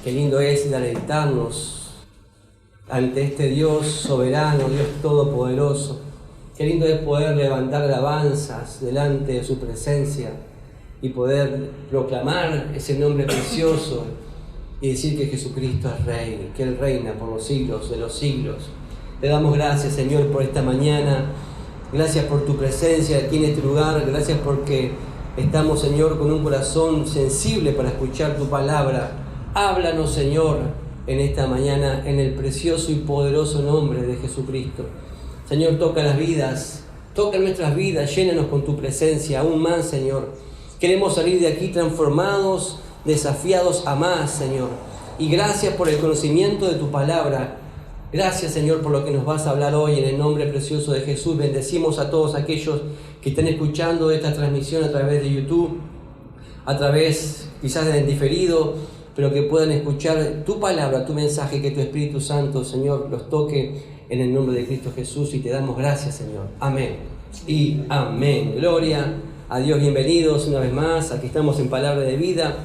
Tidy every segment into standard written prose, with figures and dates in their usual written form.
Qué lindo es deleitarnos ante este Dios soberano, Dios todopoderoso. Qué lindo es poder levantar alabanzas delante de su presencia y poder proclamar ese nombre precioso y decir que Jesucristo es Rey, que Él reina por los siglos de los siglos. Le damos gracias, Señor, por esta mañana. Gracias por tu presencia aquí en este lugar. Gracias porque estamos, Señor, con un corazón sensible para escuchar tu palabra. Háblanos, Señor, en esta mañana, en el precioso y poderoso nombre de Jesucristo. Señor, toca las vidas, toca nuestras vidas, llénanos con tu presencia, aún más, Señor. Queremos salir de aquí transformados, desafiados a más, Señor. Y gracias por el conocimiento de tu palabra. Gracias, Señor, por lo que nos vas a hablar hoy en el nombre precioso de Jesús. Bendecimos a todos aquellos que están escuchando esta transmisión a través de YouTube, a través quizás del diferido, pero que puedan escuchar tu palabra, tu mensaje, que tu Espíritu Santo, Señor, los toque en el nombre de Cristo Jesús, y te damos gracias, Señor. Amén y amén. Gloria a Dios. Bienvenidos una vez más. Aquí estamos en Palabra de Vida,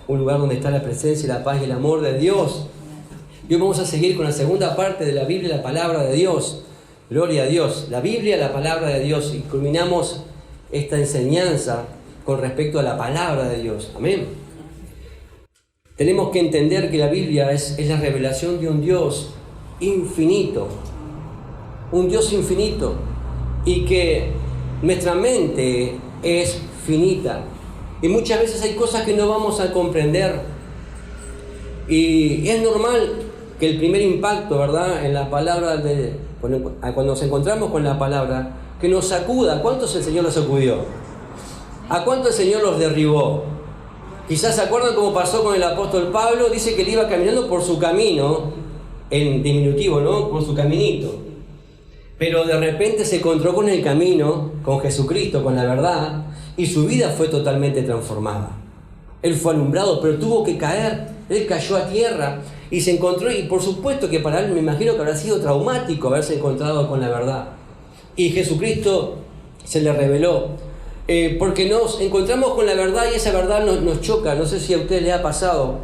un lugar donde está la presencia, la paz y el amor de Dios. Y hoy vamos a seguir con la segunda parte de la Biblia, la Palabra de Dios. Gloria a Dios. La Biblia, la Palabra de Dios. Y culminamos esta enseñanza con respecto a la Palabra de Dios. Amén. Tenemos que entender que la Biblia es la revelación de un Dios infinito. Un Dios infinito. Y que nuestra mente es finita. Y muchas veces hay cosas que no vamos a comprender. Y es normal que el primer impacto, ¿verdad?, en la palabra, cuando nos encontramos con la palabra, que nos sacuda. ¿A cuántos el Señor los sacudió? ¿A cuántos el Señor los derribó? Quizás se acuerdan cómo pasó con el apóstol Pablo. Dice que él iba caminando por su camino, en diminutivo, ¿no?, por su caminito. Pero de repente se encontró con el camino, con Jesucristo, con la verdad, y su vida fue totalmente transformada. Él fue alumbrado, pero tuvo que caer. Él cayó a tierra y se encontró, y por supuesto que para él me imagino que habrá sido traumático haberse encontrado con la verdad. Y Jesucristo se le reveló, porque nos encontramos con la verdad y esa verdad nos choca. No sé si a ustedes les ha pasado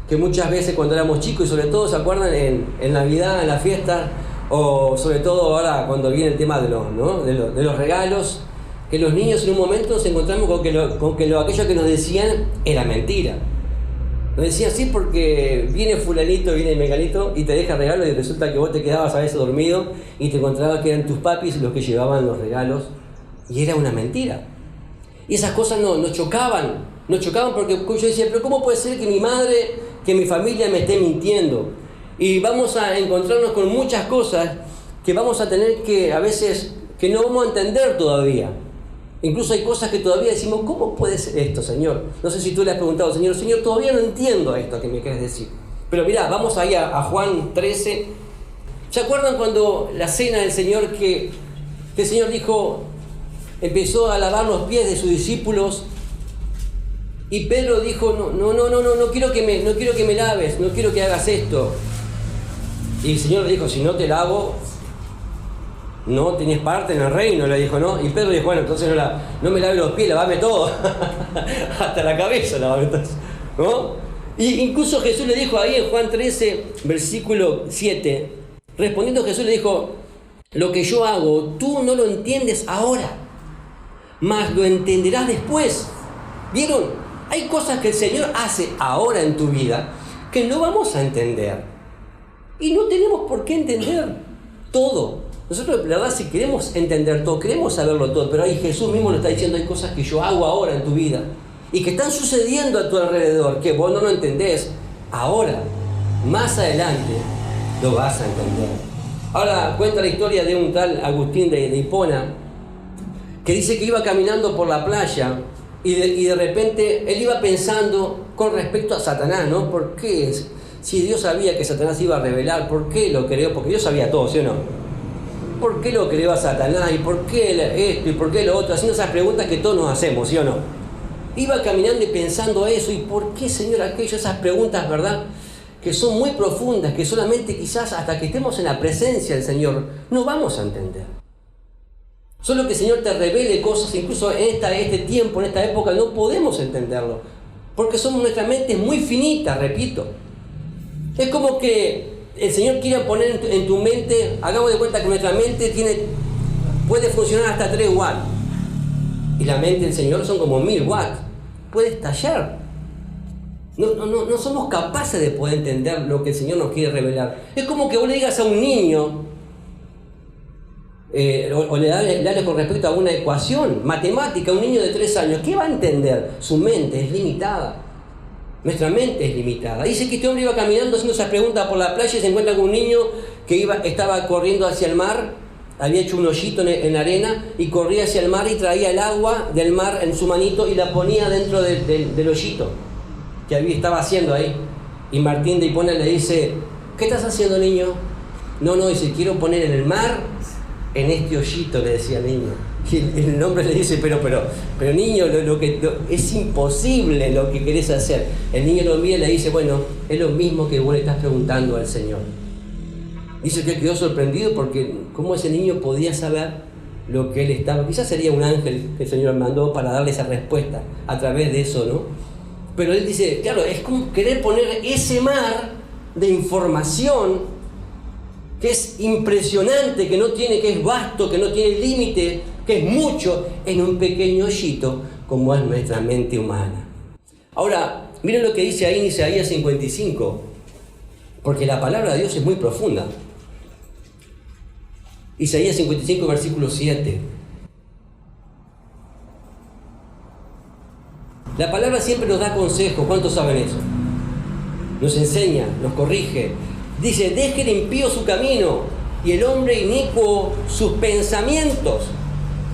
que muchas veces cuando éramos chicos, y sobre todo se acuerdan en Navidad, en la fiesta, o sobre todo ahora cuando viene el tema de los regalos, que los niños en un momento nos encontramos con que aquello que nos decían era mentira. Nos decían sí porque viene fulanito, viene menganito y te deja regalos, y resulta que vos te quedabas a veces dormido y te encontrabas que eran tus papis los que llevaban los regalos, y era una mentira. Y esas cosas nos chocaban porque yo decía, pero ¿cómo puede ser que mi madre, que mi familia me esté mintiendo? Y vamos a encontrarnos con muchas cosas que vamos a tener que a veces que no vamos a entender todavía. Incluso hay cosas que todavía decimos, ¿cómo puede ser esto, Señor? No sé si tú le has preguntado, Señor, todavía no entiendo esto que me quieres decir. Pero mirá, vamos ahí a Juan 13. ¿Se acuerdan cuando la cena del Señor, que el Señor dijo, empezó a lavar los pies de sus discípulos? Y Pedro dijo, no quiero que me laves, no quiero que hagas esto. Y el Señor le dijo, si no te lavo, no tenés parte en el reino, le dijo, ¿no? Y Pedro dijo, bueno, entonces no me lave los pies, lavame todo. Hasta la cabeza lavame entonces, ¿no? Y incluso Jesús le dijo ahí en Juan 13, versículo 7, respondiendo Jesús le dijo, lo que yo hago, tú no lo entiendes ahora, mas lo entenderás después. ¿Vieron? Hay cosas que el Señor hace ahora en tu vida que no vamos a entender. Y no tenemos por qué entender todo. Nosotros, la verdad, si queremos entender todo, queremos saberlo todo, pero ahí Jesús mismo lo está diciendo, hay cosas que yo hago ahora en tu vida y que están sucediendo a tu alrededor, que vos no lo entendés ahora, más adelante lo vas a entender. Ahora cuenta la historia de un tal Agustín de Hipona, que dice que iba caminando por la playa y de repente él iba pensando con respecto a Satanás, ¿no? ¿Por qué? Si Dios sabía que Satanás iba a revelar, ¿por qué lo creó? Porque Dios sabía todo, ¿sí o no? ¿Por qué lo creó a Satanás? ¿Y por qué esto? ¿Y por qué lo otro? Haciendo esas preguntas que todos nos hacemos, ¿sí o no? Iba caminando y pensando eso. ¿Y por qué, Señor, aquello? Esas preguntas, ¿verdad?, que son muy profundas, que solamente quizás hasta que estemos en la presencia del Señor no vamos a entender. Solo que el Señor te revele cosas, incluso en este tiempo, en esta época, no podemos entenderlo. Porque nuestra mente es muy finita, repito. Es como que el Señor quiere poner en tu mente, hagamos de cuenta que nuestra mente puede funcionar hasta 3 watts. Y la mente del Señor son como 1000 watts. Puede estallar. No somos capaces de poder entender lo que el Señor nos quiere revelar. Es como que vos le digas a un niño, o le hables con respecto a una ecuación matemática a un niño de 3 años. ¿Qué va a entender? Su mente es limitada. Nuestra mente es limitada. Dice que este hombre iba caminando haciendo esas preguntas por la playa y se encuentra con un niño que estaba corriendo hacia el mar, había hecho un hoyito en la arena y corría hacia el mar y traía el agua del mar en su manito y la ponía dentro del hoyito que estaba haciendo ahí. Y Martín de Hipona le dice, ¿qué estás haciendo, niño? No, dice, quiero poner en el mar, en este hoyito, le decía el niño. Y el hombre le dice, pero niño, es imposible lo que querés hacer. El niño lo mira y le dice, bueno, es lo mismo que vos le estás preguntando al Señor. Dice que quedó sorprendido porque cómo ese niño podía saber lo que él estaba. Quizás sería un ángel que el Señor mandó para darle esa respuesta a través de eso, ¿no? Pero él dice, claro, es como querer poner ese mar de información que es impresionante, que es vasto, que no tiene límite, que es mucho, en un pequeño hoyito como es nuestra mente humana. Ahora, miren lo que dice ahí en Isaías 55, porque la palabra de Dios es muy profunda. Isaías 55, versículo 7. La palabra siempre nos da consejo. ¿Cuántos saben eso? Nos enseña, nos corrige. Dice, deje el impío su camino y el hombre inicuo sus pensamientos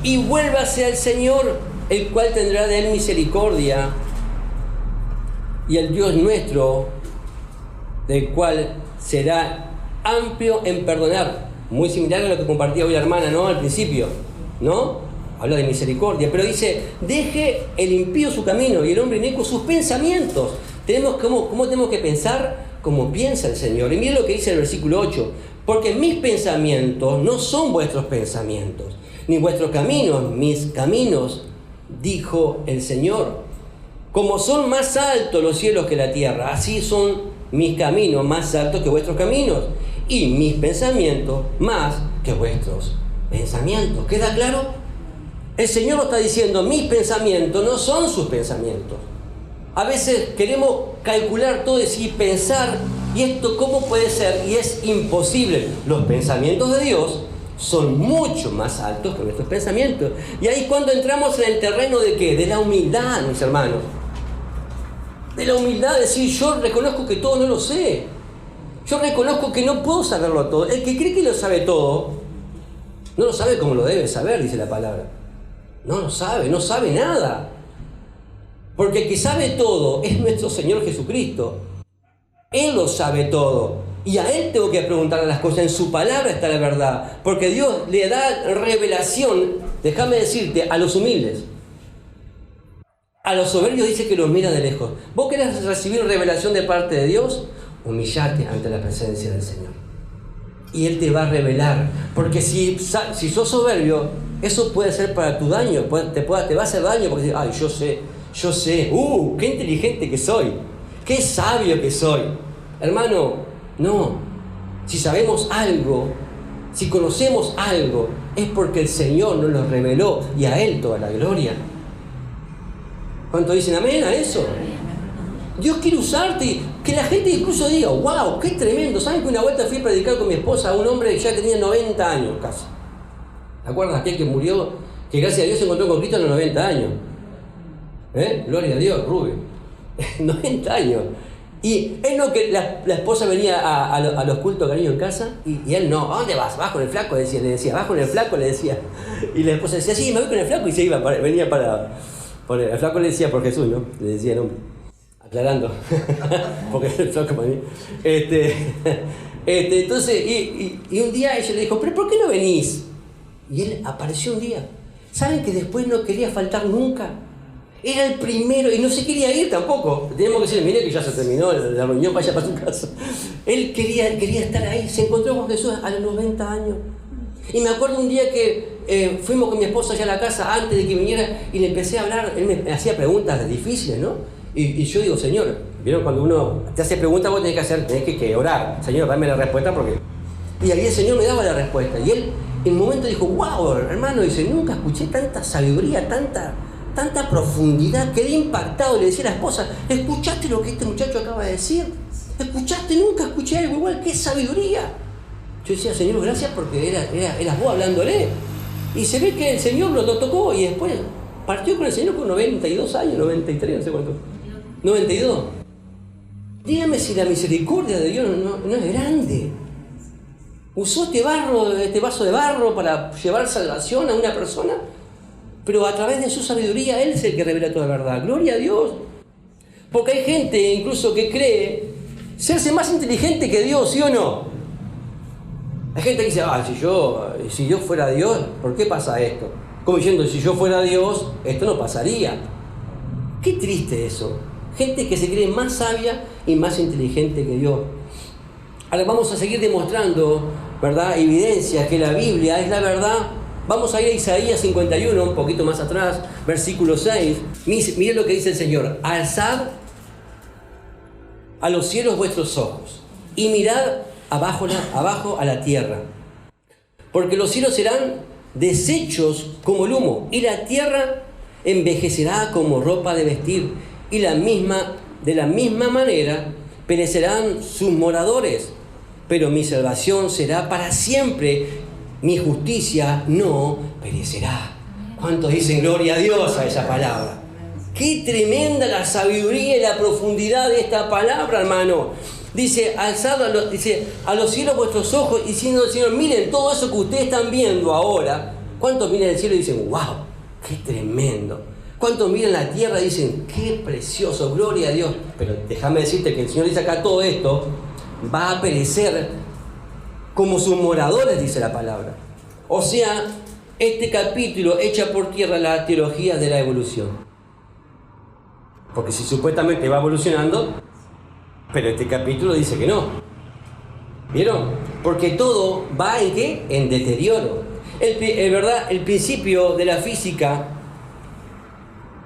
y vuélvase al Señor, el cual tendrá de él misericordia, y el Dios nuestro, del cual será amplio en perdonar. Muy similar a lo que compartía hoy la hermana, ¿no? Al principio, ¿no? Habla de misericordia, pero dice, deje el impío su camino y el hombre inicuo sus pensamientos. ¿Cómo tenemos que pensar? Como piensa el Señor. Y miren lo que dice el versículo 8, porque mis pensamientos no son vuestros pensamientos, ni vuestros caminos, mis caminos, dijo el Señor. Como son más altos los cielos que la tierra, así son mis caminos más altos que vuestros caminos, y mis pensamientos más que vuestros pensamientos. ¿Queda claro? El Señor nos está diciendo, mis pensamientos no son sus pensamientos. A veces queremos calcular todo y pensar, ¿y esto cómo puede ser? Y es imposible. Los pensamientos de Dios son mucho más altos que nuestros pensamientos. Y ahí cuando entramos en el terreno de ¿qué? De la humildad, mis hermanos. De la humildad, de decir, yo reconozco que todo no lo sé. Yo reconozco que no puedo saberlo todo. El que cree que lo sabe todo, no lo sabe como lo debe saber, dice la palabra. No lo sabe, no sabe nada. Porque el que sabe todo es nuestro Señor Jesucristo. Él lo sabe todo. Y a Él tengo que preguntarle las cosas. En su palabra está la verdad. Porque Dios le da revelación, déjame decirte, a los humildes. A los soberbios dice que los mira de lejos. ¿Vos querés recibir revelación de parte de Dios? Humillate ante la presencia del Señor. Y Él te va a revelar. Porque si sos soberbio, eso puede ser para tu daño. Te va a hacer daño porque dices, ay, yo sé, qué inteligente que soy, qué sabio que soy. Hermano, no. Si sabemos algo, si conocemos algo, es porque el Señor nos lo reveló y a Él toda la gloria. ¿Cuánto dicen amén a eso? Dios quiere usarte, que la gente incluso diga, wow, qué tremendo. ¿Saben que una vuelta fui a predicar con mi esposa a un hombre que ya tenía 90 años casi? ¿Te acuerdas aquel que murió, que gracias a Dios se encontró con Cristo a los 90 años? Gloria a Dios, Rubén. 90 años. Y él no, que la esposa venía a los cultos cariño en casa y él no. ¿A dónde vas? ¿Vas con el flaco? Le decía, ¿vas con el flaco? Le decía. Y la esposa decía, sí, me voy con el flaco y se iba, venía para... el flaco le decía por Jesús, ¿no? Le decía el hombre. Aclarando. Porque el flaco para mí. Entonces, y un día ella le dijo, ¿pero por qué no venís? Y él apareció un día. ¿Saben que después no quería faltar nunca? Era el primero y no se quería ir tampoco. Tenemos que decirle, mire que ya se terminó la reunión, vaya para su casa. Él quería estar ahí. Se encontró con Jesús a los 90 años. Y me acuerdo un día que fuimos con mi esposa allá a la casa antes de que viniera y le empecé a hablar. Él me hacía preguntas difíciles, ¿no? Y yo digo, Señor, ¿Vieron? Cuando uno te hace preguntas, vos tenés que orar. Señor, dame la respuesta porque... Y ahí el Señor me daba la respuesta. Y él, en un momento dijo, wow, hermano, dice, nunca escuché tanta sabiduría, tanta profundidad. Quedé impactado. Le decía a la esposa, ¿escuchaste lo que este muchacho acaba de decir? ¿Escuchaste? Nunca escuché algo igual. ¡Qué sabiduría! Yo decía, Señor, gracias porque eras vos hablándole. Y se ve que el Señor lo tocó y después partió con el Señor con 92 años, 93, no sé cuánto. 92. Dígame si la misericordia de Dios no es grande. Usó este vaso de barro para llevar salvación a una persona, pero a través de su sabiduría Él es el que revela toda la verdad. Gloria a Dios. Porque hay gente incluso que cree serse más inteligente que Dios, ¿sí o no? Hay gente que dice, si yo fuera Dios, ¿por qué pasa esto? Como diciendo, si yo fuera Dios, esto no pasaría. Qué triste eso. Gente que se cree más sabia y más inteligente que Dios. Ahora vamos a seguir demostrando, ¿verdad?, evidencias que la Biblia es la verdad. Vamos a ir a Isaías 51, un poquito más atrás, versículo 6. Miren lo que dice el Señor. Alzad a los cielos vuestros ojos y mirad abajo a la tierra. Porque los cielos serán deshechos como el humo y la tierra envejecerá como ropa de vestir. Y de la misma manera perecerán sus moradores. Pero mi salvación será para siempre, mi justicia no perecerá. ¿Cuántos dicen gloria a Dios a esa palabra? Qué tremenda la sabiduría y la profundidad de esta palabra, hermano. Dice, alzad a los cielos vuestros ojos, y diciendo al Señor, miren todo eso que ustedes están viendo ahora. ¿Cuántos miran el cielo y dicen, wow, qué tremendo? ¿Cuántos miran la tierra y dicen, qué precioso, gloria a Dios? Pero déjame decirte que el Señor dice acá todo esto va a perecer como sus moradores, dice la palabra. O sea, este capítulo echa por tierra la teología de la evolución. Porque si supuestamente va evolucionando, pero este capítulo dice que no. ¿Vieron? Porque todo va ¿en qué? En deterioro. El principio de la física,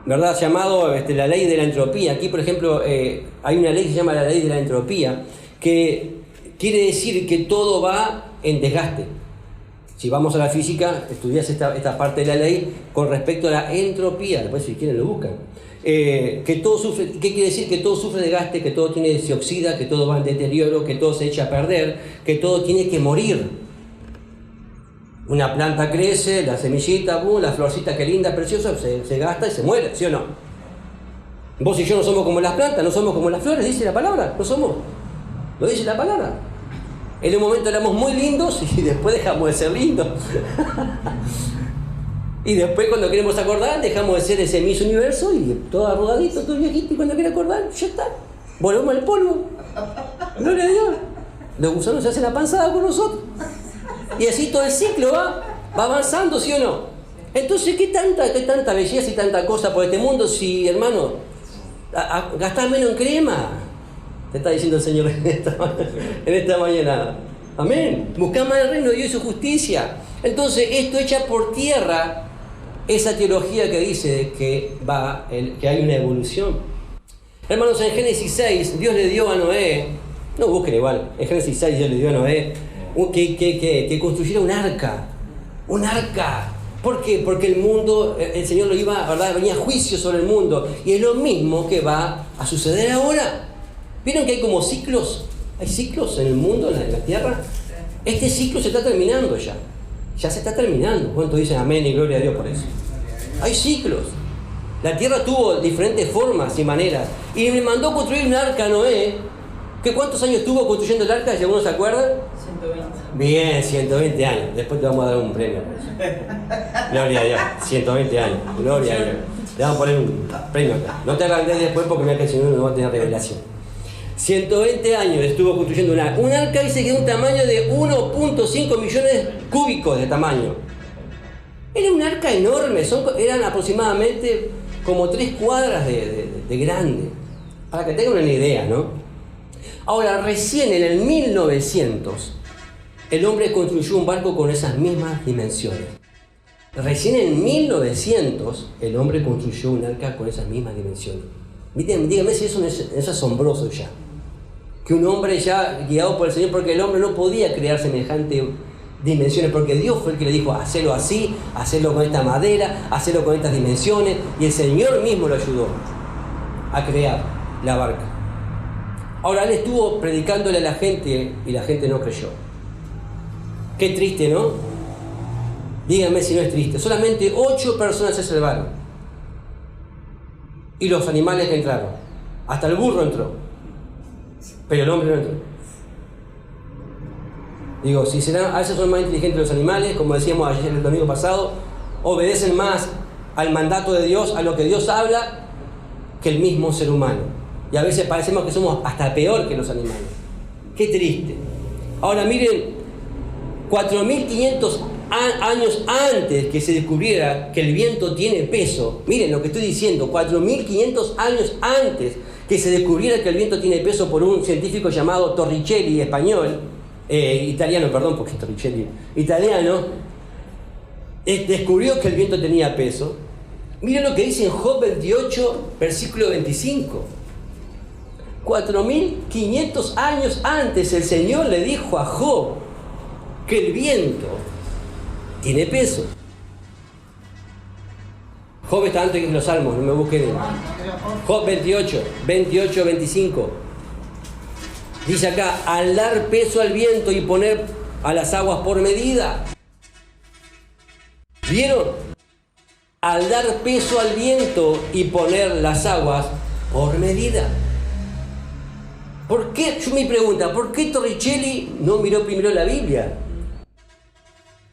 ¿verdad?, llamado la ley de la entropía. Aquí, por ejemplo, hay una ley que se llama la ley de la entropía, que quiere decir que todo va en desgaste. Si vamos a la física, estudias esta parte de la ley con respecto a la entropía. Después, si quieren, lo buscan. Que todo sufre, ¿qué quiere decir? Que todo sufre desgaste, que todo se oxida, que todo va en deterioro, que todo se echa a perder, que todo tiene que morir. Una planta crece, la semillita, la florcita, qué linda, preciosa, se gasta y se muere, ¿sí o no? Vos y yo no somos como las plantas, no somos como las flores, dice la palabra, no somos. Lo dice la palabra. En un momento éramos muy lindos y después dejamos de ser lindos. Y después, cuando queremos acordar, dejamos de ser ese Miss Universo y todo arrugadito, todo viejito, y cuando quiere acordar, ya está. Volvemos al polvo. Gloria a Dios. Los gusanos se hacen la panzada con nosotros. Y así todo el ciclo va avanzando, ¿sí o no? Entonces, ¿qué tanta belleza y tanta cosa por este mundo si, hermano, gastás menos en crema? Te está diciendo el Señor en esta mañana. Amén. Buscá más el reino de Dios y su justicia. Entonces, esto echa por tierra esa teología que dice que hay una evolución. Hermanos, en Génesis 6, Dios le dio a Noé, no busquen igual, en Génesis 6 Dios le dio a Noé que construyera un arca. Un arca. ¿Por qué? Porque el mundo, el Señor ¿verdad? Venía juicio sobre el mundo. Y es lo mismo que va a suceder ahora. ¿Vieron que hay como ciclos? Hay ciclos en el mundo, en la tierra. Este ciclo se está terminando ya. Ya se está terminando. ¿Cuántos dicen amén y gloria a Dios por eso? Hay ciclos. La tierra tuvo diferentes formas y maneras. Y me mandó construir un arca a Noé. ¿Cuántos años estuvo construyendo el arca? ¿Si alguno se acuerda? 120. Bien, 120 años. Después te vamos a dar un premio. Gloria a Dios. 120 años. Gloria a Dios. Le vamos a poner un premio acá. No te agrandes después porque mira que el Señor no va a tener revelación. 120 años estuvo construyendo un arca. Un arca dice que de un tamaño de 1.5 millones cúbicos de tamaño. Era un arca enorme. Eran aproximadamente como 3 cuadras de grande. Para que tengan una idea, ¿no? Ahora, recién en el 1900, el hombre construyó un barco con esas mismas dimensiones. Recién en 1900, el hombre construyó un arca con esas mismas dimensiones. Dígame si eso no es asombroso ya. Que un hombre ya guiado por el Señor, porque el hombre no podía crear semejante dimensiones, porque Dios fue el que le dijo, hacelo así, hacelo con esta madera, hacelo con estas dimensiones, y el Señor mismo lo ayudó a crear la barca. Ahora él estuvo predicándole a la gente y la gente no creyó. Qué triste, ¿no? Díganme si no es triste. Solamente 8 personas se salvaron. Y los animales que entraron. Hasta el burro entró. Pero el hombre no entró. Digo, si serán, a veces son más inteligentes los animales, como decíamos ayer el domingo pasado, obedecen más al mandato de Dios, a lo que Dios habla, que el mismo ser humano. Y a veces parecemos que somos hasta peor que los animales. Qué triste. Ahora miren, 4.500 años antes que se descubriera que el viento tiene peso, miren lo que estoy diciendo, 4.500 años antes que se descubriera que el viento tiene peso por un científico llamado Torricelli, italiano, porque Torricelli, italiano, descubrió que el viento tenía peso. Miren lo que dice en Job 28, versículo 25. 4.500 años antes el Señor le dijo a Job que el viento tiene peso. Job está antes que los Salmos, no me busquen. Job 28, 25. Dice acá, al dar peso al viento y poner a las aguas por medida. ¿Vieron? Al dar peso al viento y poner las aguas por medida. ¿Por qué? Yo me pregunto, ¿por qué Torricelli no miró primero la Biblia?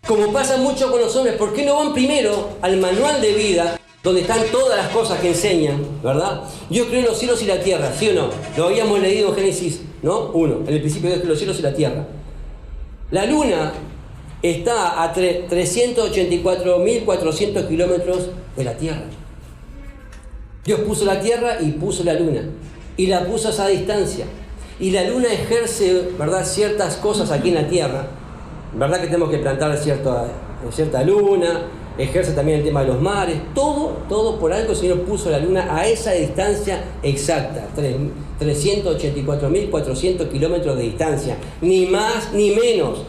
Como pasa mucho con los hombres, ¿por qué no van primero al manual de vida, donde están todas las cosas que enseñan, ¿verdad? Dios creó los cielos y la tierra, ¿sí o no? Lo habíamos leído en Génesis, ¿no? 1. En el principio Dios creó los cielos y la tierra. La luna está a 384.400 kilómetros de la tierra. Dios puso la tierra y puso la luna. Y la puso a esa distancia. Y la luna ejerce, ¿verdad?, ciertas cosas aquí en la tierra. ¿Verdad que tenemos que plantar cierta luna? Ejerce también el tema de los mares. Todo por algo el Señor puso la luna a esa distancia exacta. 384.400 kilómetros de distancia. Ni más ni menos.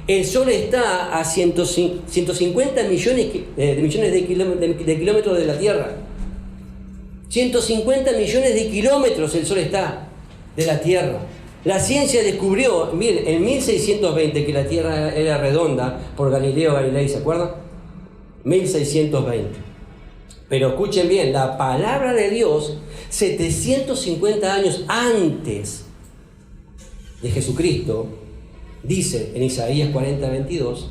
El Sol está a 150 millones de kilómetros de la Tierra. 150 millones de kilómetros el Sol está de la Tierra. La ciencia descubrió, miren, en 1620 que la Tierra era redonda por Galileo Galilei, ¿se acuerdan? 1620. Pero escuchen bien, la palabra de Dios, 750 años antes de Jesucristo, dice en Isaías 40:22,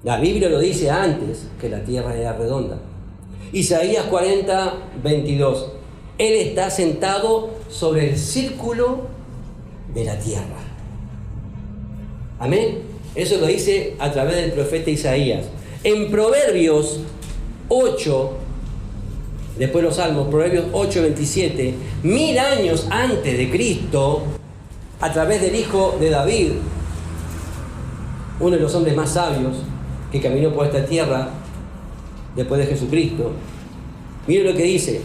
la Biblia lo dice antes que la Tierra era redonda. Isaías 40:22, Él está sentado sobre el círculo de la tierra. Amén. Eso lo dice a través del profeta Isaías. En Proverbios 8, después los Salmos, Proverbios 8:27, 1000 años antes de Cristo, a través del hijo de David, uno de los hombres más sabios que caminó por esta tierra después de Jesucristo. Miren lo que dice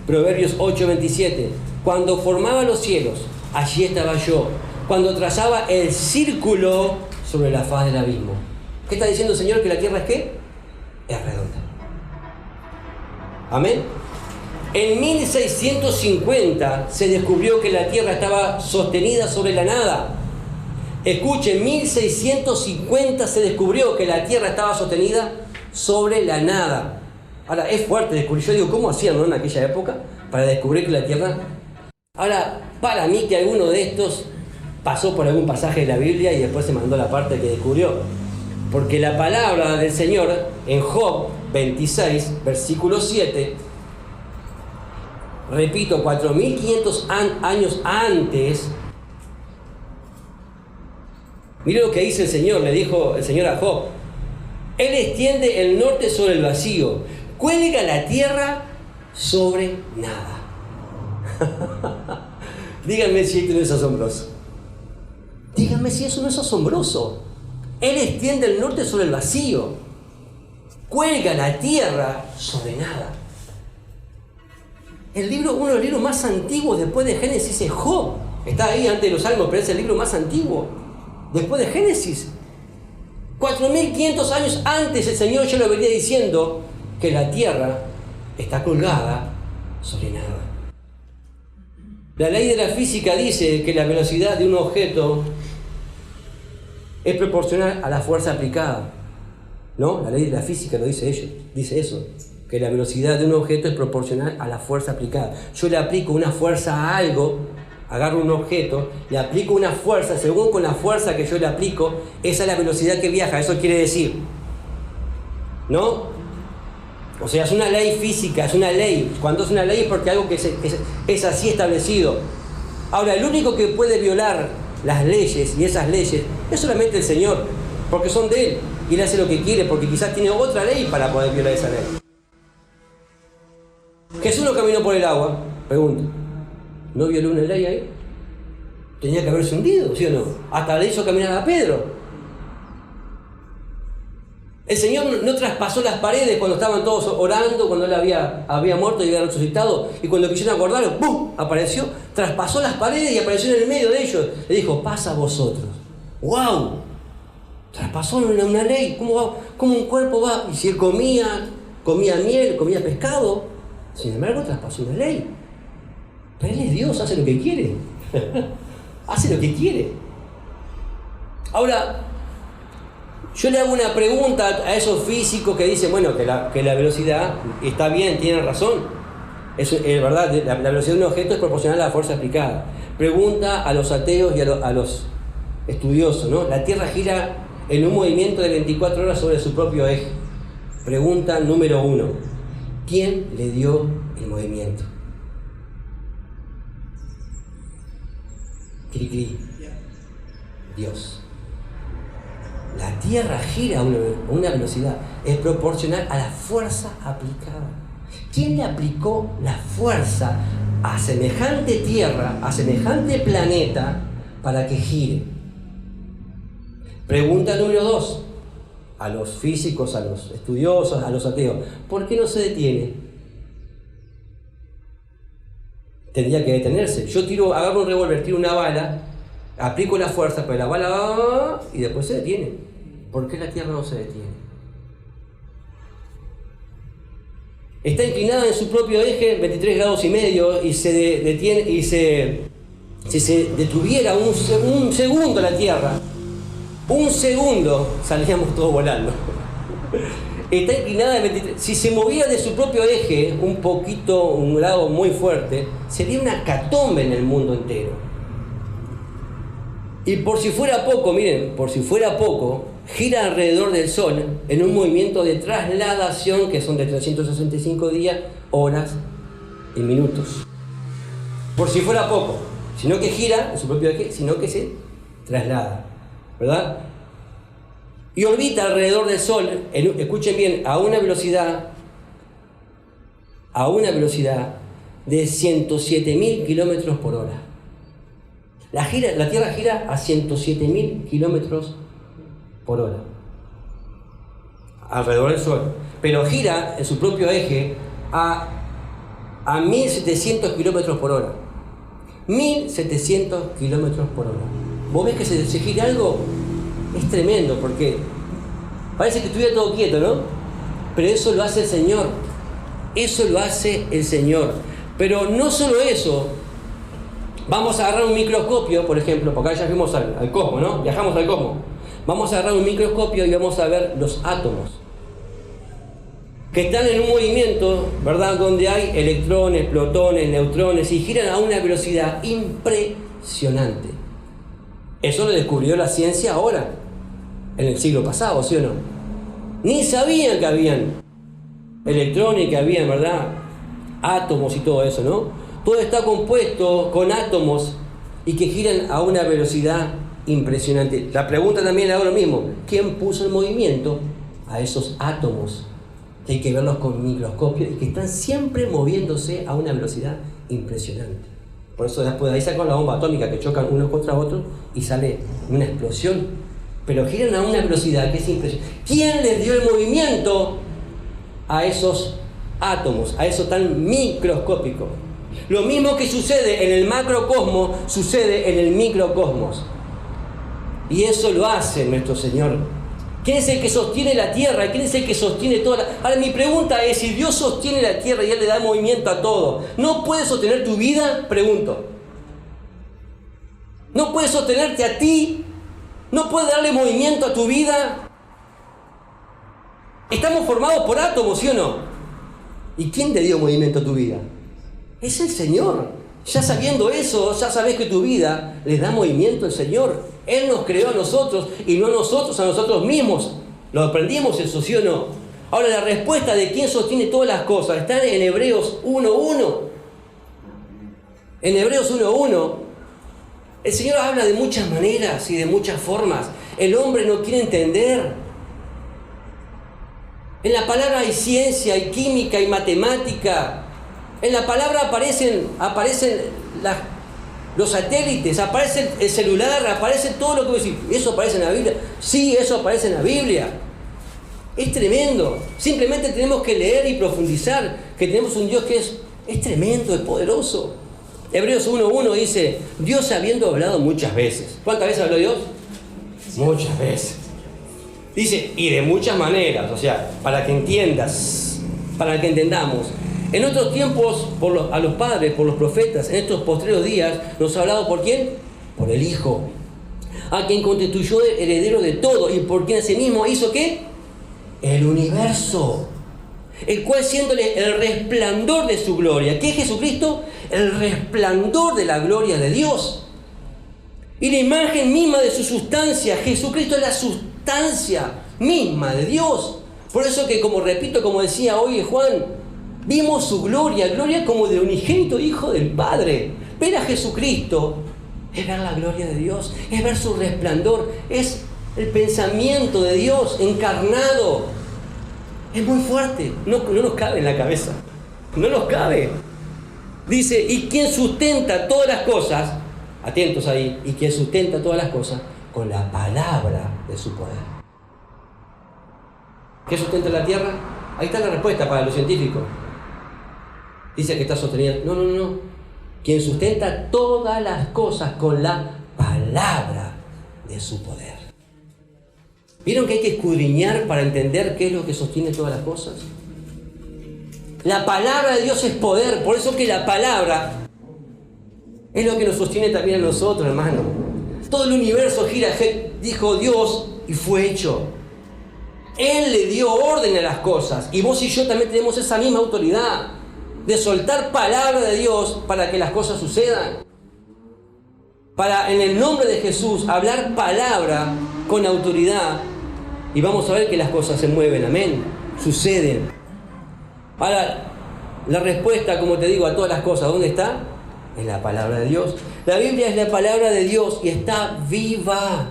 Proverbios 8:27. Cuando formaba los cielos, allí estaba yo. Cuando trazaba el círculo sobre la faz del abismo. ¿Qué está diciendo el Señor? ¿Que la tierra es qué? Es redonda. Amén. En 1650 se descubrió que la tierra estaba sostenida sobre la nada. Escuchen, 1650 se descubrió que la tierra estaba sostenida sobre la nada. Ahora, es fuerte descubrir. Yo digo, ¿cómo hacían, no, en aquella época para descubrir que la tierra? Ahora, para mí que alguno de estos pasó por algún pasaje de la Biblia y después se mandó la parte que descubrió. Porque la palabra del Señor en Job 26, versículo 7, repito, 4.500 años antes, mire lo que dice el Señor, le dijo el Señor a Job. Él extiende el norte sobre el vacío, cuelga la tierra sobre nada. Díganme si esto no es asombroso. Díganme si eso no es asombroso. Él extiende el norte sobre el vacío, cuelga la tierra sobre nada. Uno de los libros más antiguos después de Génesis es Job. Está ahí antes de los Salmos, pero es el libro más antiguo después de Génesis. 4.500 años antes el Señor ya lo venía diciendo que la tierra está colgada sobre nada. La ley de la física dice que la velocidad de un objeto es proporcional a la fuerza aplicada. ¿No? La ley de la física lo dice eso, que la velocidad de un objeto es proporcional a la fuerza aplicada. Yo le aplico una fuerza a algo, agarro un objeto, le aplico una fuerza, según con la fuerza que yo le aplico, esa es la velocidad que viaja, eso quiere decir. ¿No? O sea, es una ley física, es una ley. Cuando es una ley es porque algo que es así establecido. Ahora, el único que puede violar las leyes y esas leyes es solamente el Señor, porque son de Él. Y Él hace lo que quiere, porque quizás tiene otra ley para poder violar esa ley. Jesús no caminó por el agua, pregunto. ¿No violó una ley ahí? Tenía que haberse hundido, ¿sí o no? Hasta le hizo caminar a Pedro. El Señor no traspasó las paredes cuando estaban todos orando, cuando Él había muerto y había resucitado, y cuando quisieron acordarlo, ¡pum!, apareció, traspasó las paredes y apareció en el medio de ellos. Le dijo, pasa a vosotros. ¡Wow! Traspasó una ley. ¿Cómo un cuerpo va? Y si Él comía miel, comía pescado, sin embargo traspasó una ley. Pero Él es Dios, hace lo que quiere. Hace lo que quiere. Ahora, yo le hago una pregunta a esos físicos que dicen, bueno, que la velocidad está bien, tienen razón. Es verdad, la velocidad de un objeto es proporcional a la fuerza aplicada. Pregunta a los ateos y a los estudiosos, ¿no? La Tierra gira en un movimiento de 24 horas sobre su propio eje. Pregunta número 1. ¿Quién le dio el movimiento? Cri, cri. Dios. La Tierra gira a una velocidad, es proporcional a la fuerza aplicada. ¿Quién le aplicó la fuerza a semejante Tierra, a semejante planeta, para que gire? Pregunta número 2. A los físicos, a los estudiosos, a los ateos. ¿Por qué no se detiene? Tendría que detenerse. Yo agarro un revólver, tiro una bala, aplico la fuerza, pero la bala va y después se detiene. ¿Por qué la Tierra no se detiene? Está inclinada en su propio eje 23 grados y medio y se detiene, y si se detuviera un segundo la Tierra, un segundo salíamos todos volando. Está inclinada en 23. Si se moviera de su propio eje un grado muy fuerte, sería una hecatombe en el mundo entero. Y por si fuera poco, miren, gira alrededor del Sol en un movimiento de trasladación que son de 365 días, horas y minutos. Por si fuera poco, sino que gira en su propio eje, sino que se traslada, ¿verdad? Y orbita alrededor del Sol, escuchen bien, a una velocidad de 107.000 kilómetros por hora. La Tierra gira a 107.000 kilómetros por hora alrededor del Sol, pero gira en su propio eje a 1.700 kilómetros por hora. 1.700 kilómetros por hora. ¿Vos ves que se gira algo? Es tremendo, porque parece que estuviera todo quieto, ¿no? Pero eso lo hace el Señor. Eso lo hace el Señor. Pero no solo eso. Vamos a agarrar un microscopio, por ejemplo, porque acá ya fuimos al cosmos, ¿no? Viajamos al cosmos. Vamos a agarrar un microscopio y vamos a ver los átomos, que están en un movimiento, ¿verdad?, donde hay electrones, protones, neutrones, y giran a una velocidad impresionante. Eso lo descubrió la ciencia ahora, en el siglo pasado, ¿sí o no? Ni sabían que habían electrones, que habían, ¿verdad?, átomos y todo eso, ¿no? Todo está compuesto con átomos y que giran a una velocidad impresionante. La pregunta también le hago lo mismo. ¿Quién puso en movimiento a esos átomos? Que hay que verlos con microscopio y que están siempre moviéndose a una velocidad impresionante. Por eso después de ahí sacan la bomba atómica, que chocan unos contra otros y sale una explosión. Pero giran a una velocidad que es impresionante. ¿Quién les dio el movimiento a esos átomos, a eso tan microscópico. Lo mismo que sucede en el macrocosmos, sucede en el microcosmos. Y eso lo hace nuestro Señor. ¿Quién es el que sostiene la tierra? ¿Quién es el que sostiene toda la... Ahora mi pregunta es, si Dios sostiene la tierra y Él le da movimiento a todo, ¿no puede sostener tu vida? Pregunto. ¿No puede sostenerte a ti? ¿No puede darle movimiento a tu vida? Estamos formados por átomos, ¿sí o no? ¿Y quién te dio movimiento a tu vida? Es el Señor. Ya sabiendo eso, ya sabes que tu vida le da movimiento al Señor. Él nos creó a nosotros y no nosotros a nosotros mismos. ¿Lo aprendimos eso, sí o no? Ahora, la respuesta de quién sostiene todas las cosas está en Hebreos 1.1. En Hebreos 1.1, el Señor habla de muchas maneras y de muchas formas. El hombre no quiere entender. En la palabra hay ciencia, hay química, hay matemática. En la palabra aparecen los satélites, aparece el celular, aparece todo lo que voy a decir. ¿Eso aparece en la Biblia? Sí, eso aparece en la Biblia. Es tremendo. Simplemente tenemos que leer y profundizar que tenemos un Dios que es tremendo, es poderoso. Hebreos 1.1 dice, Dios habiendo hablado muchas veces. ¿Cuántas veces habló Dios? Muchas veces. Dice, y de muchas maneras, o sea, para que entiendas, para que entendamos. En otros tiempos, a los padres, por los profetas, en estos postreros días, nos ha hablado ¿por quién? Por el Hijo, a quien constituyó heredero de todo y por quien asimismo hizo ¿qué? El universo, el cual siéndole el resplandor de su gloria. ¿Qué es Jesucristo? El resplandor de la gloria de Dios y la imagen misma de su sustancia. Jesucristo es la sustancia misma de Dios. Por eso que, como repito, como decía hoy Juan, vimos su gloria, gloria como de unigénito Hijo del Padre. Ver a Jesucristo es ver la gloria de Dios, es ver su resplandor, es el pensamiento de Dios encarnado. Es muy fuerte, no nos cabe en la cabeza, no nos cabe. Dice, y quien sustenta todas las cosas, atentos ahí, y quien sustenta todas las cosas con la palabra de su poder. ¿Qué sustenta la tierra? Ahí está la respuesta para los científicos. Dice que está sosteniendo. No. Quien sustenta todas las cosas con la palabra de su poder. ¿Vieron que hay que escudriñar para entender qué es lo que sostiene todas las cosas? La palabra de Dios es poder, por eso que la palabra es lo que nos sostiene también a nosotros, hermano. Todo el universo gira, dijo Dios, y fue hecho. Él le dio orden a las cosas, y vos y yo también tenemos esa misma autoridad de soltar palabra de Dios para que las cosas sucedan. Para, en el nombre de Jesús, hablar palabra con autoridad, y vamos a ver que las cosas se mueven, amén, suceden. Ahora, la respuesta, como te digo, a todas las cosas, ¿dónde está? En la palabra de Dios. La Biblia es la palabra de Dios y está viva,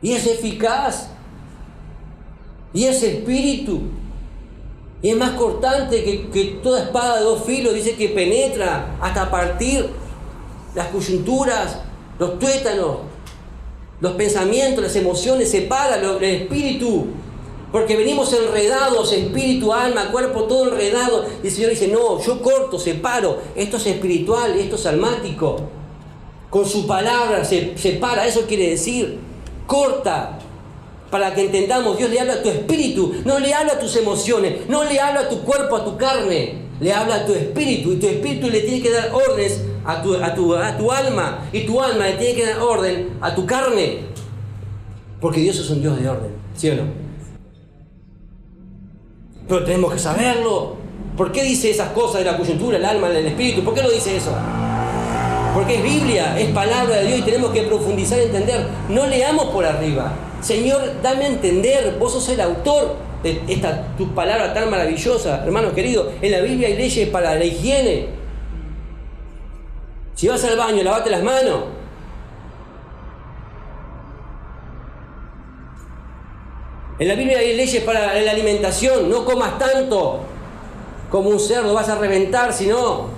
y es eficaz, y es espíritu, y es más cortante que toda espada de dos filos. Dice que penetra hasta partir las coyunturas, los tuétanos, los pensamientos, las emociones, separa el espíritu. Porque venimos enredados, espíritu, alma, cuerpo, todo enredado. Y el Señor dice, no, yo corto, separo. Esto es espiritual, esto es almático. Con su palabra se separa, eso quiere decir, corta. Para que entendamos, Dios le habla a tu espíritu, no le habla a tus emociones, no le habla a tu cuerpo, a tu carne. Le habla a tu espíritu, y tu espíritu le tiene que dar órdenes a tu alma. Y tu alma le tiene que dar orden a tu carne. Porque Dios es un Dios de orden, ¿sí o no? Pero tenemos que saberlo. ¿Por qué dice esas cosas de la coyuntura, el alma, el espíritu? ¿Por qué lo dice eso? Porque es Biblia, es palabra de Dios y tenemos que profundizar y entender. No leamos por arriba. Señor, dame a entender. Vos sos el autor de tu palabra tan maravillosa, hermano querido. En la Biblia hay leyes para la higiene. Si vas al baño, lavate las manos. En la Biblia hay leyes para la alimentación. No comas tanto como un cerdo, vas a reventar, si no.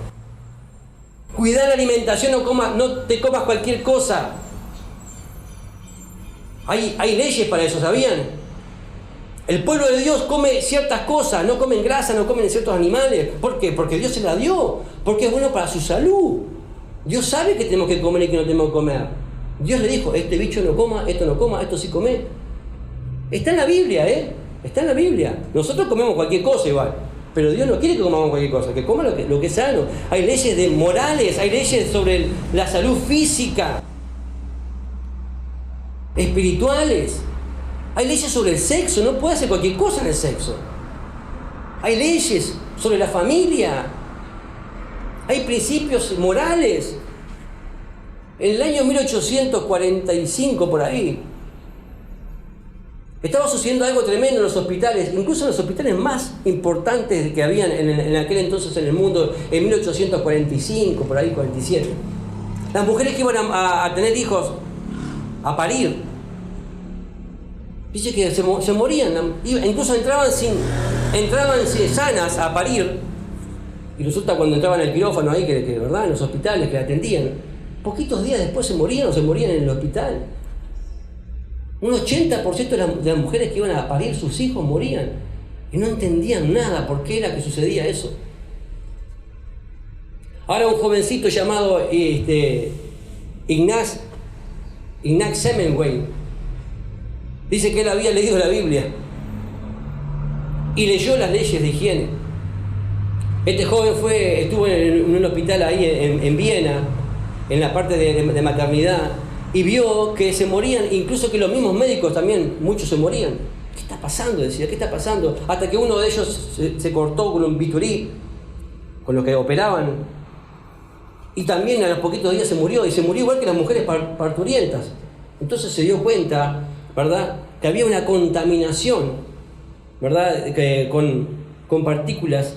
Cuidar la alimentación, no te comas cualquier cosa. Hay leyes para eso, ¿sabían? El pueblo de Dios come ciertas cosas, no comen grasa, no comen ciertos animales. ¿Por qué? Porque Dios se la dio, porque es bueno para su salud. Dios sabe que tenemos que comer y que no tenemos que comer. Dios le dijo, este bicho no coma, esto sí come. Está en la Biblia, está en la Biblia. Nosotros comemos cualquier cosa igual, pero Dios no quiere que comamos cualquier cosa, que coma lo que es sano. Hay leyes morales, hay leyes sobre la salud física, espirituales. Hay leyes sobre el sexo, no puede hacer cualquier cosa en el sexo. Hay leyes sobre la familia. Hay principios morales. En el año 1845, por ahí, estaba sucediendo algo tremendo en los hospitales, incluso en los hospitales más importantes que habían en aquel entonces en el mundo, en 1845, por ahí, 47. Las mujeres que iban a tener hijos, a parir, dice que se morían, incluso entraban sanas a parir, y resulta cuando entraban al quirófano ahí, que verdad, en los hospitales que la atendían, poquitos días después se morían en el hospital. Un 80% de las mujeres que iban a parir sus hijos morían, y no entendían nada por qué era que sucedía eso. Ahora un jovencito llamado Ignaz Hemingway, dice que él había leído la Biblia y leyó las leyes de higiene. Este joven estuvo en un hospital ahí en Viena, en la parte de maternidad, y vio que se morían, incluso que los mismos médicos también, muchos se morían. ¿Qué está pasando? Decía, ¿qué está pasando? Hasta que uno de ellos se cortó con un bisturí, con lo que operaban, y también a los poquitos días se murió, y se murió igual que las mujeres parturientas. Entonces se dio cuenta, ¿verdad?, que había una contaminación, ¿verdad?, con partículas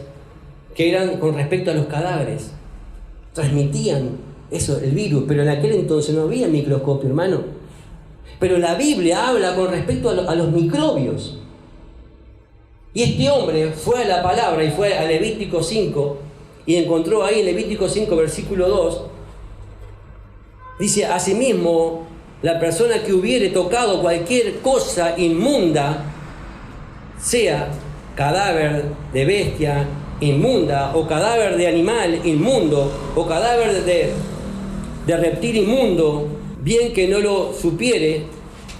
que eran con respecto a los cadáveres. Transmitían eso, el virus, pero en aquel entonces no había microscopio, hermano. Pero la Biblia habla con respecto a los microbios. Y este hombre fue a la palabra y fue a Levítico 5 y encontró ahí en Levítico 5, versículo 2, dice, asimismo, la persona que hubiere tocado cualquier cosa inmunda, sea cadáver de bestia inmunda, o cadáver de animal inmundo, o cadáver de reptil inmundo, bien que no lo supiere,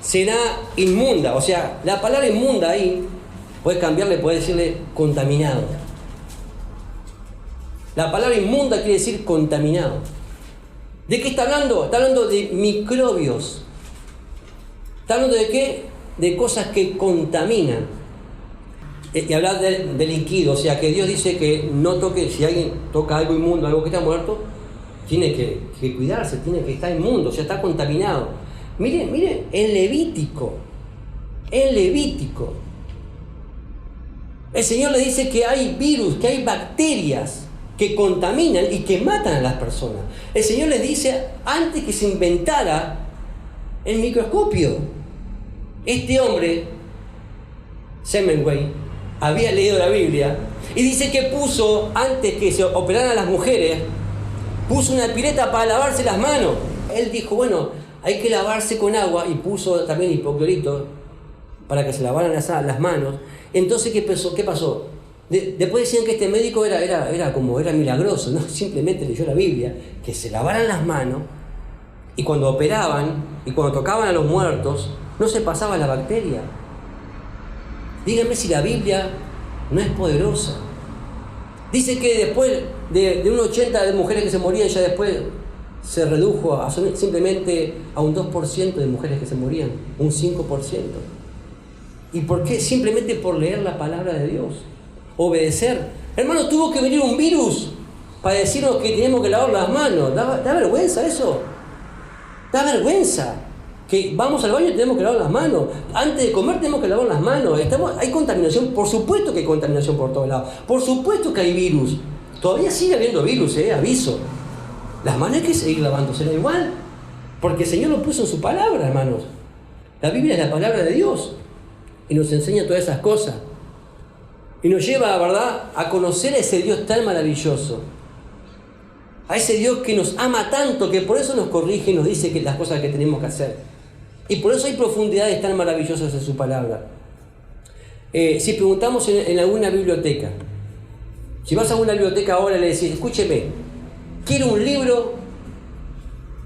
será inmunda. O sea, la palabra inmunda ahí, puedes cambiarle, puedes decirle contaminado. La palabra inmunda quiere decir contaminado. ¿De qué está hablando? Está hablando de microbios. ¿Está hablando de qué? De cosas que contaminan. Y hablar de líquido, o sea, que Dios dice que no toque, si alguien toca algo inmundo, algo que está muerto, tiene que cuidarse, tiene que estar inmundo, o sea, está contaminado. Miren, en Levítico, el Señor le dice que hay virus, que hay bacterias que contaminan y que matan a las personas. El Señor les dice, antes que se inventara el microscopio, este hombre, Hemingway, había leído la Biblia y dice que puso, antes que se operaran a las mujeres, puso una pileta para lavarse las manos. Él dijo, bueno, hay que lavarse con agua, y puso también hipoclorito para que se lavaran las manos. Entonces, ¿qué pasó? Después decían que este médico era milagroso, ¿no? Simplemente leyó la Biblia, que se lavaran las manos, y cuando operaban y cuando tocaban a los muertos, no se pasaba la bacteria. Díganme si la Biblia no es poderosa. Dice que después de un 80 de mujeres que se morían, ya después se redujo simplemente a un 2% de mujeres que se morían, un 5%. ¿Y por qué? Simplemente por leer la palabra de Dios, obedecer. Hermano, tuvo que venir un virus para decirnos que tenemos que lavar las manos. ¿Da vergüenza eso? Da vergüenza. Que vamos al baño y tenemos que lavar las manos. Antes de comer tenemos que lavar las manos. Hay contaminación, por supuesto que hay contaminación por todos lados. Por supuesto que hay virus. Todavía sigue habiendo virus, aviso. Las manos hay que seguir lavándoselas igual. Porque el Señor lo puso en su palabra, hermanos. La Biblia es la palabra de Dios. Y nos enseña todas esas cosas. Y nos lleva, ¿verdad?, a conocer a ese Dios tan maravilloso. A ese Dios que nos ama tanto, que por eso nos corrige y nos dice que las cosas que tenemos que hacer. Y por eso hay profundidades tan maravillosas en su palabra. Si preguntamos en alguna biblioteca, si vas a una biblioteca ahora y le decís, escúcheme, quiero un libro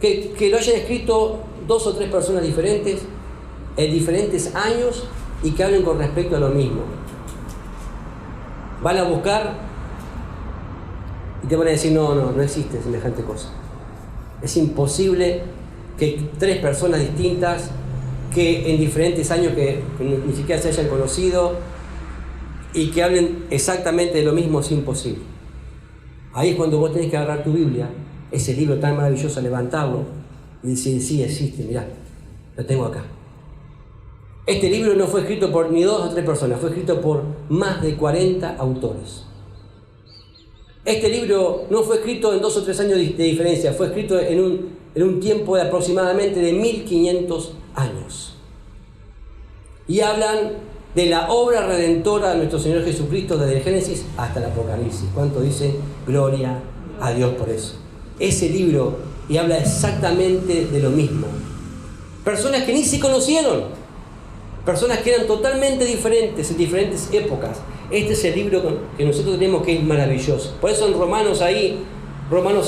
que lo hayan escrito 2 o 3 personas diferentes, en diferentes años, y que hablen con respecto a lo mismo. Van a buscar y te van a decir, no existe semejante cosa. Es imposible que 3 personas distintas, que en diferentes años que ni siquiera se hayan conocido, y que hablen exactamente de lo mismo, es imposible. Ahí es cuando vos tenés que agarrar tu Biblia, ese libro tan maravilloso, levantarlo y decir, sí, existe, mirá, lo tengo acá. Este libro no fue escrito por ni 2 o 3 personas, fue escrito por más de 40 autores. Este libro no fue escrito en 2 o 3 años de diferencia, fue escrito en un tiempo de aproximadamente de 1500 años. Y hablan de la obra redentora de nuestro Señor Jesucristo desde el Génesis hasta el Apocalipsis. ¿Cuánto dice? Gloria a Dios por eso. Ese libro y habla exactamente de lo mismo. Personas que ni se conocieron, personas que eran totalmente diferentes en diferentes épocas. Este es el libro que nosotros tenemos, que es maravilloso. Por eso en Romanos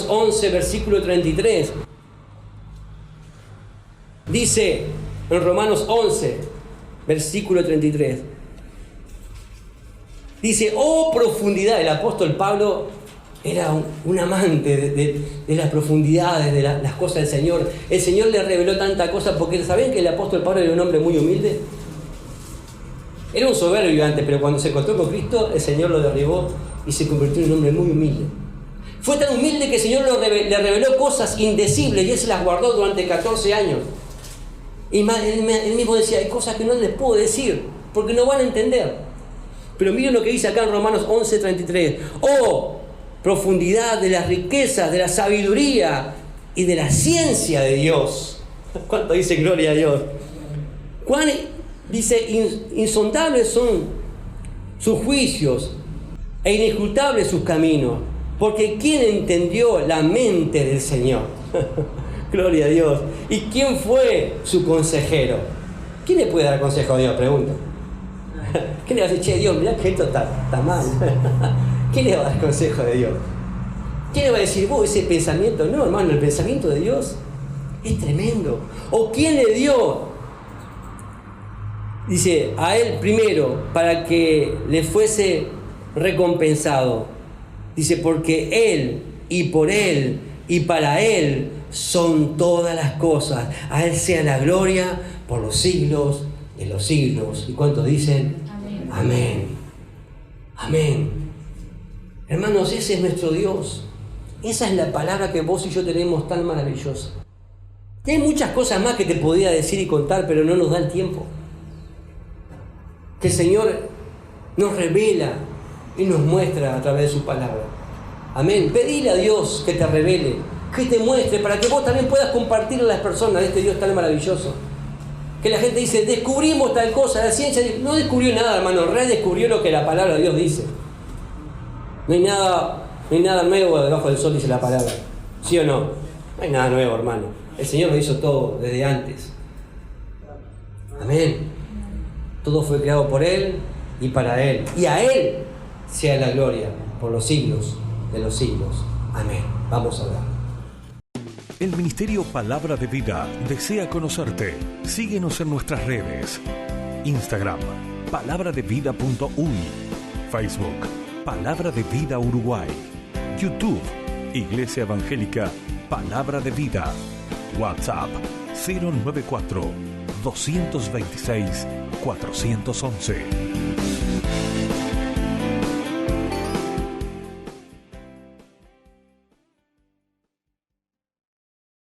11, versículo 33, dice en Romanos 11, versículo 33, dice, oh profundidad. El apóstol Pablo era un amante de las profundidades, de las cosas del Señor. El Señor le reveló tanta cosa, porque ¿saben que el apóstol Pablo era un hombre muy humilde? Era un soberbio antes, pero cuando se encontró con Cristo, el Señor lo derribó y se convirtió en un hombre muy humilde. Fue tan humilde que el Señor le reveló cosas indecibles y él se las guardó durante 14 años. Y él mismo decía, hay cosas que no les puedo decir, porque no van a entender. Pero miren lo que dice acá en Romanos 11:33. Oh, profundidad de las riquezas, de la sabiduría y de la ciencia de Dios. ¿Cuánto dice gloria a Dios? ¿Cuán, dice, insondables son sus juicios e inescrutables sus caminos? Porque ¿quién entendió la mente del Señor? Gloria a Dios. ¿Y quién fue su consejero? ¿Quién le puede dar consejo a Dios? Pregunta. ¿Quién le va a decir, che, Dios, mirá que esto está mal? ¿Quién le va a dar consejo de Dios? ¿Quién le va a decir, vos, ese pensamiento? No, hermano, el pensamiento de Dios es tremendo. ¿O quién le dio? Dice, a él primero, para que le fuese recompensado. Dice, porque él, y por él, y para él son todas las cosas. A él sea la gloria por los siglos de los siglos. ¿Y cuántos dicen? Amén. Amén. Amén. Hermanos, ese es nuestro Dios. Esa es la palabra que vos y yo tenemos tan maravillosa. Y hay muchas cosas más que te podría decir y contar, pero no nos da el tiempo. Que el Señor nos revela y nos muestra a través de su palabra. Amén. Pedile a Dios que te revele, que te muestre, para que vos también puedas compartir a las personas de este Dios tan maravilloso. Que la gente dice, descubrimos tal cosa, la ciencia no descubrió nada, hermano, redescubrió lo que la palabra de Dios dice. No hay nada nuevo debajo del sol, dice la palabra. ¿Sí o no? No hay nada nuevo, hermano. El Señor lo hizo todo desde antes. Amén. Todo fue creado por Él y para Él. Y a Él sea la gloria por los siglos de los siglos. Amén. Vamos a orar. El Ministerio Palabra de Vida desea conocerte. Síguenos en nuestras redes. Instagram, palabraDeVida.uy. Facebook, Palabra de Vida Uruguay. YouTube, Iglesia Evangélica Palabra de Vida. WhatsApp, 094 226 411.